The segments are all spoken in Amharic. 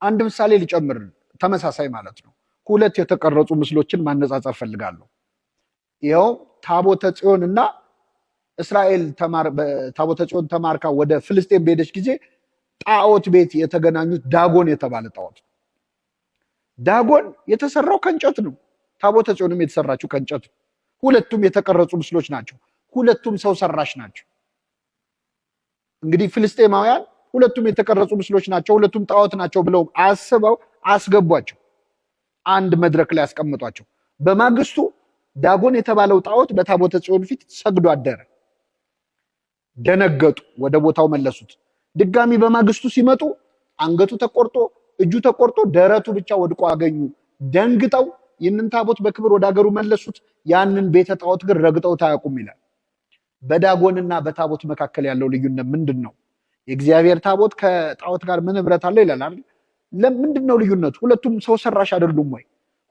አንድ ምሳሌ ሊጨምር ተመሳሳይ ማለት ነው። ሁለት የተቀረጹ ምስሎችን ማነጻጸር ፈልጋለሁ። ይኸው ታቦተ ጽዮንና እስራኤል ታቦተ ጽዮን ተማርካ ወደ ፍልስጤም በሄደች ጊዜ ጣዖት ቤት የተገናኙት ዳጎን የተባለ ጣዖት። ዳጎን የተሰራው ከእንጨት ነው። ታቦተ ጽዮንም የተሰራችው ከእንጨት ነው። ሁለቱም የተቀረጹ ምስሎች ናቸው። ሁለቱም ሰው ሰራሽ ናቸው። እንግዲህ ፍልስጤማውያን ሁለቱም የተቀረጹ ምስሎች ናቸው፣ ሁለቱም ጣዖት ናቸው ብለው አስበው አስገቧቸው። አንድ መድረክ ላይ ያስቀምጧቸው። በማግስቱ ዳጎን የተባለው ጣዖት በታቦተ ጽዮን ፊት ሰግዶ አደረ። ደነገጡ፣ ወደ ቦታው መለሱት። ድጋሚ በማግስቱ ሲመጡ አንገቱ ተቆርጦ እጁ ተቆርጦ ደረቱ ብቻ ወድቆ አገኙ። ደንግጠው ይህንን ታቦት በክብር ወደ ሀገሩ መለሱት። ያንን ቤተ ጣዖት ግን ረግጠውት አያውቁም ይላል። በዳጎንና በታቦት መካከል ያለው ልዩነት ምንድን ነው? የእግዚአብሔር ታቦት ከጣዖት ጋር ምን ህብረት አለው ይላል አይደል? ለምንድን ነው ልዩነቱ? ሁለቱም ሰው ሰራሽ አይደሉም ወይ?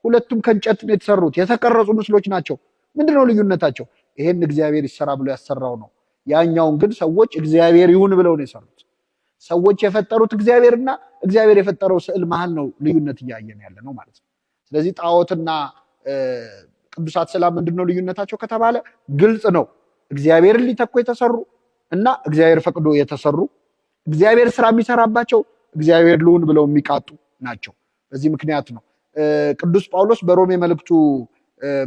ሁለቱም ከእንጨት ነው የተሰሩት፣ የተቀረጹ ምስሎች ናቸው። ምንድነው ልዩነታቸው? ይሄን እግዚአብሔር ይሰራ ብሎ ያሰራው ነው። ያኛውን ግን ሰዎች እግዚአብሔር ይሁን ብለው ነው የሰሩት። ሰዎች የፈጠሩት እግዚአብሔርና እግዚአብሔር የፈጠረው ስዕል መሀል ነው ልዩነት እያየን ያለ ነው ማለት ነው። ስለዚህ ጣዖትና ቅዱሳት ስዕላት ምንድነው ልዩነታቸው ከተባለ ግልጽ ነው። እግዚአብሔርን ሊተኩ የተሰሩ እና እግዚአብሔር ፈቅዶ የተሰሩ፣ እግዚአብሔር ስራ የሚሰራባቸው እግዚአብሔር ልሁን ብለው የሚቃጡ ናቸው። በዚህ ምክንያት ነው ቅዱስ ጳውሎስ በሮሜ መልእክቱ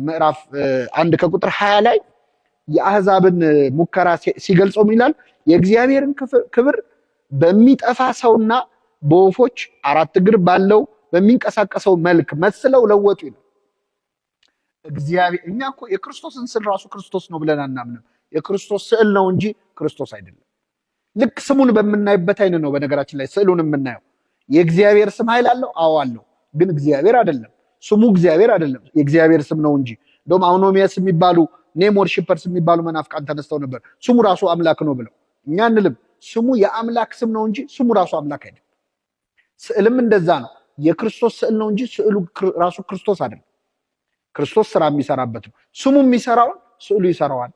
ምዕራፍ 1 ከቁጥር 20 ላይ የአህዛብን ሙከራ ሲገልጸው ይላል የእግዚአብሔርን ክብር በሚጠፋ ሰውና በወፎች አራት እግር ባለው በሚንቀሳቀሰው መልክ መስለው ለወጡ ይላል። እግዚአብሔር እኛ እኮ የክርስቶስን ስዕል ራሱ ክርስቶስ ነው ብለን አናምንም። የክርስቶስ ስዕል ነው እንጂ ክርስቶስ አይደለም። ልክ ስሙን በምናይበት አይን ነው በነገራችን ላይ ስዕሉን የምናየው። የእግዚአብሔር ስም ኃይል አለው? አዎ አለው። ግን እግዚአብሔር አይደለም። ስሙ እግዚአብሔር አይደለም፣ የእግዚአብሔር ስም ነው እንጂ። እንደውም አውኖሚያስ የሚባሉ ኔም ወርሺፐርስ የሚባሉ መናፍቃን ተነስተው ነበር ስሙ ራሱ አምላክ ነው ብለው። እኛ እንልም ስሙ የአምላክ ስም ነው እንጂ ስሙ ራሱ አምላክ አይደለም። ስዕልም እንደዛ ነው። የክርስቶስ ስዕል ነው እንጂ ስዕሉ ራሱ ክርስቶስ አይደለም። ክርስቶስ ስራ የሚሰራበት ነው። ስሙ የሚሰራውን ስዕሉ ይሰራዋል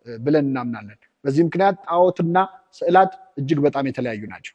ብለን እናምናለን። በዚህ ምክንያት ጣዖትና ስዕላት እጅግ በጣም የተለያዩ ናቸው።